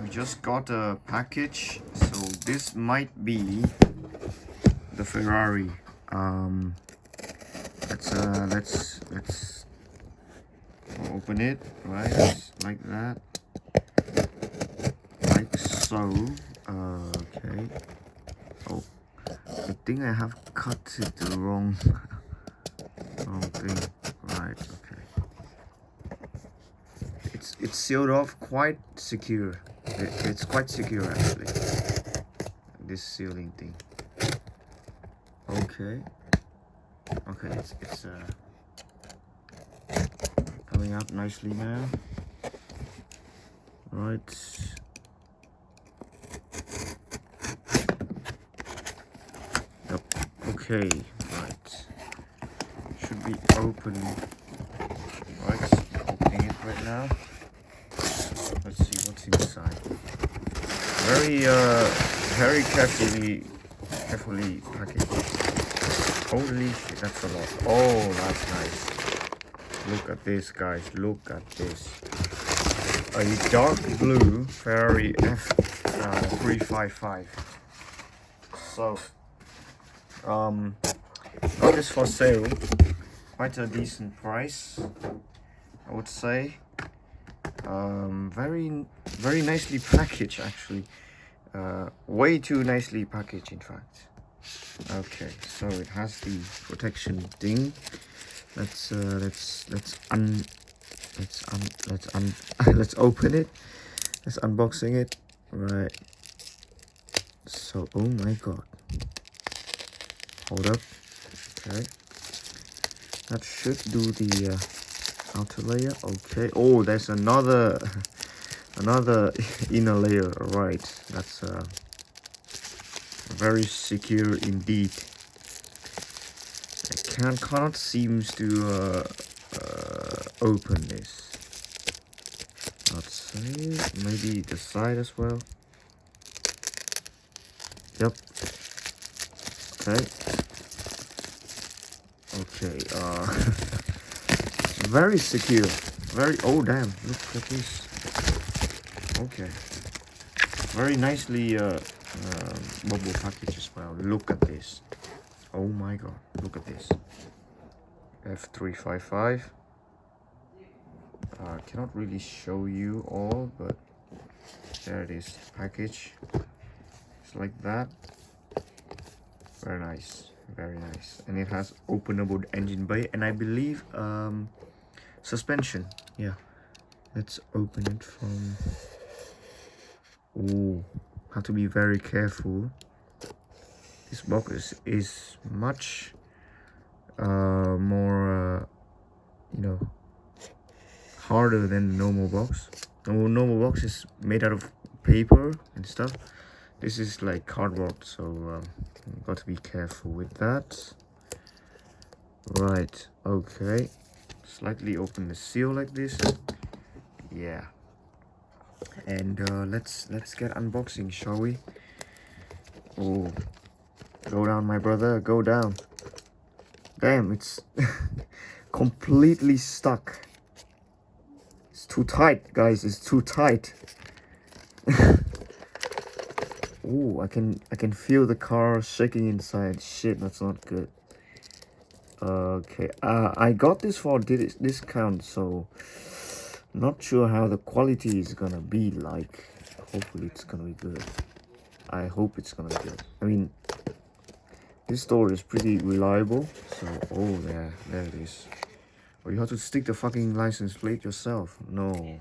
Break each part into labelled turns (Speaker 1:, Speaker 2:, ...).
Speaker 1: We just got a package, so this might be the Ferrari. Let's open it, right? Like that, like so. Okay. Oh, I think I have cut it the wrong thing. Right. Okay. It's sealed off, quite secure. It's quite secure actually. This sealing thing. Okay. Okay. It's coming up nicely now. Right. Yep. Okay. Right. Should be open. Right. Opening it right now. Let's see what's inside. Very carefully packaged. Holy shit, that's a lot. Oh, that's nice. Look at this, guys. Look at this. A dark blue Ferrari F355. So, got this for sale. Quite a decent price, I would say. Very nicely packaged actually. Way too nicely packaged, in fact. Okay, so it has the protection thing. Let's open it. Let's unboxing it. Right. So, oh my god. Hold up. Okay. That should do the outer layer. Okay. Oh, there's another inner layer. Right. That's very secure indeed. I cannot seems to open this. Let's see. Maybe the side as well. Yep. Okay. Okay. It's very secure. Very. Oh damn! Look at this. Okay. Very nicely bubble package as well. Look at this. Oh my god. Look at this. F355. Cannot really show you all, but there it is. Package. It's like that. Very nice. Very nice. And it has openable engine bay, and I believe suspension. Yeah. Let's open it from. Oh, have to be very careful. This box is much more harder than the normal box. Normal box is made out of paper and stuff. This is like cardboard, so got to be careful with that. Right. Okay. Slightly open the seal like this. Yeah. And let's get unboxing, shall we? Oh, go down, my brother, go down. Damn, it's completely stuck. It's too tight, guys. It's too tight. Oh, I can feel the car shaking inside. Shit, that's not good. Okay, I got this for discount, so not sure how the quality is gonna be like. Hopefully it's gonna be good. I hope it's gonna be good. I mean, this store is pretty reliable. So, oh, there it is. Oh, you have to stick the fucking license plate yourself. No,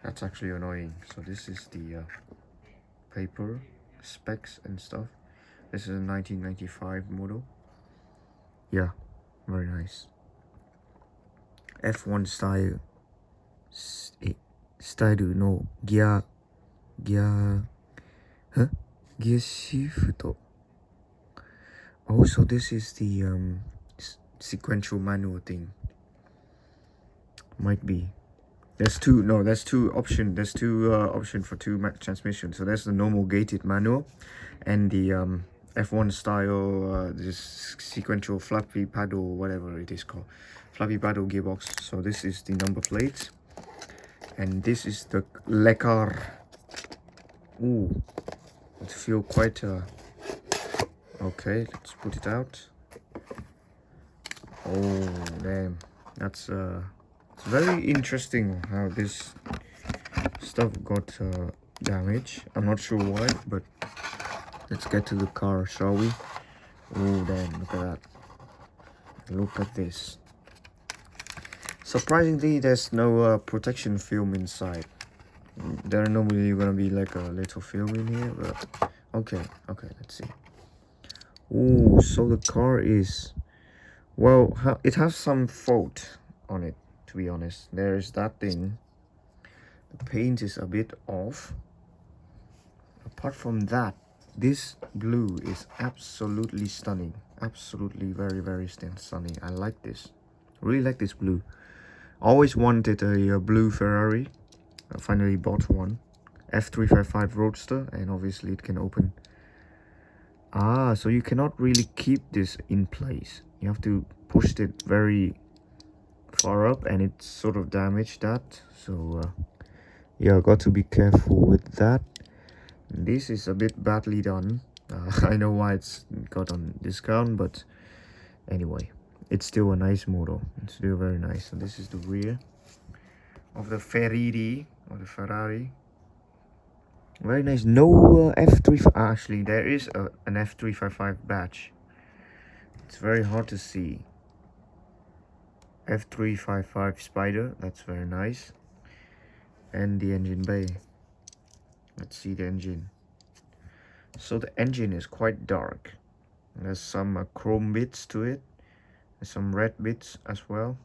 Speaker 1: that's actually annoying. So this is the paper specs and stuff. This is a 1995 model. Yeah, very nice. F1 style スタイルのギアシフト. Oh, so this is the sequential manual thing. Might be. There's two options. There's two options for two transmissions. So there's the normal gated manual and the F1 style this sequential flappy paddle, whatever it is called, flappy paddle gearbox. So this is the number plate, And this is the lacquer. Ooh, it feels quite okay, let's put it out. Oh damn, that's it's very interesting how this stuff got damaged. I'm not sure why, but let's get to the car, shall we? Oh damn, look at that. Look at this. Surprisingly, there's no protection film inside. There are normally gonna be like a little film in here, but okay, let's see. Oh, so the car is, well, it has some fault on it, to be honest. There's that thing. The paint is a bit off. Apart from that, this blue is absolutely stunning. Absolutely very stunning. I like this. Really like this blue. Always wanted a blue Ferrari. I finally bought one. F355 Roadster, and obviously it can open. Ah, so you cannot really keep this in place. You have to push it very far up, and it sort of damaged that. So yeah, got to be careful with that. This is a bit badly done. I know why it's got on discount, but anyway, it's still a nice model. It's still very nice. And this is the rear of the Ferrari, or the Ferrari. Very nice. No F3. Actually, there is an F355 badge. It's very hard to see. F355 Spider. That's very nice. And the engine bay. Let's see the engine. So the engine is quite dark. There's some chrome bits to it. There's some red bits as well.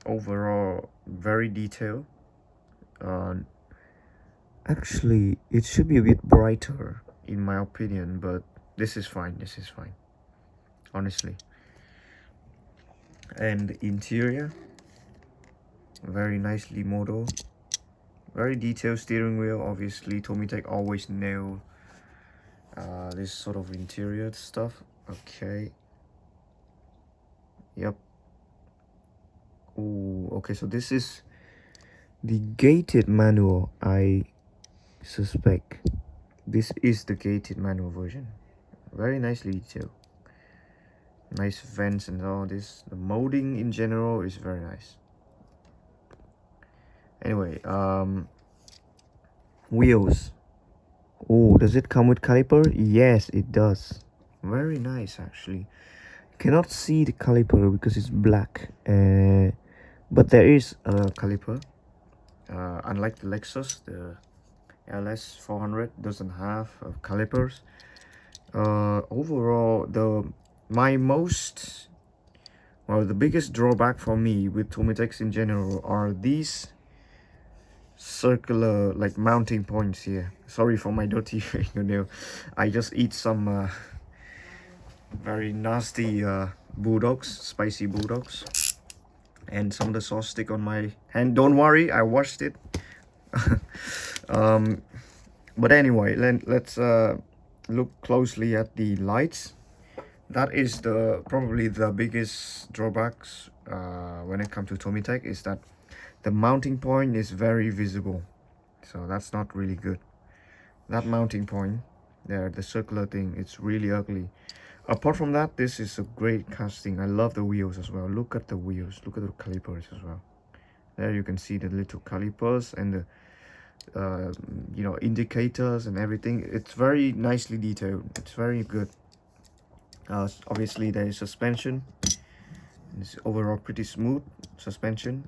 Speaker 1: Overall, very detailed. Actually, it should be a bit brighter, in my opinion, but this is fine. This is fine, honestly. And the interior, very nicely modeled. Very detailed steering wheel. Obviously, TOMYTEC always nail this sort of interior stuff. Okay. Yep. Ooh, okay, so this is the gated manual, I suspect. This is the gated manual version. Very nicely detailed. Nice vents and all this. The molding in general is very nice. Anyway, wheels. Oh, does it come with caliper? Yes, it does. Very nice, actually. Cannot see the caliper because it's black. But there is a caliper. Unlike the Lexus, the LS 400 doesn't have calipers. Overall, the biggest drawback for me with TOMYTECs in general are these circular like mounting points here. Sorry for my dirty fingernail. I just eat some very nasty bulldogs, spicy bulldogs, and some of the sauce stick on my hand. Don't worry, I washed it. But anyway, let's look closely at the lights. That is probably the biggest drawbacks when it comes to TOMYTEC, is that the mounting point is very visible. So that's not really good. That mounting point there, the circular thing, it's really ugly. Apart from that, this is a great casting. I love the wheels as well. Look at the wheels. Look at the calipers as well. There you can see the little calipers and the indicators and everything. It's very nicely detailed. It's very good. Obviously there is suspension. It's overall pretty smooth suspension.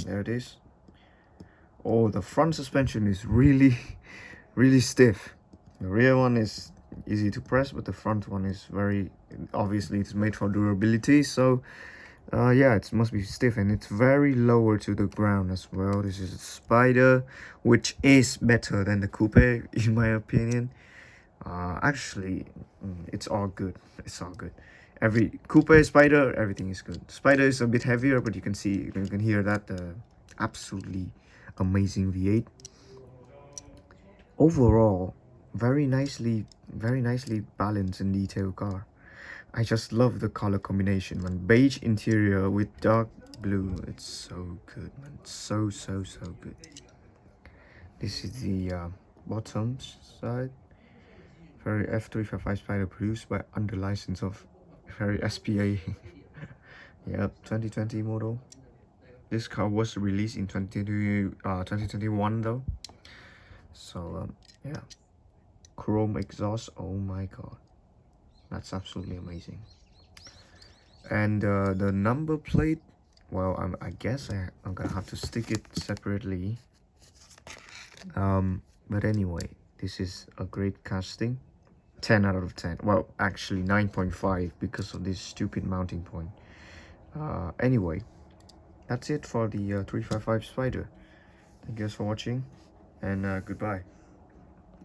Speaker 1: There it is. Oh, the front suspension is really stiff. The rear one is easy to press, but the front one is very, obviously it's made for durability, so yeah, it must be stiff, and it's very lower to the ground as well. This is a Spider, which is better than the coupe in my opinion. Actually, it's all good. It's all good. Every coupe, Spider, everything is good. Spider is a bit heavier, but you can hear that absolutely amazing V8. Overall, very nicely balanced and detailed car. I just love the color combination, man. Beige interior with dark blue. It's so good, man. So good. This is the bottom side. Ferrari F355 Spider produced by under license of Ferrari SPA. Yep, 2020 model. This car was released in 2021 though. So yeah, chrome exhaust. Oh my god, that's absolutely amazing. And the number plate, well, I guess I'm gonna have to stick it separately. But anyway, this is a great casting. 10 out of 10. Well, actually 9.5 because of this stupid mounting point. Anyway, that's it for the 355 Spider. Thank you guys for watching, and goodbye.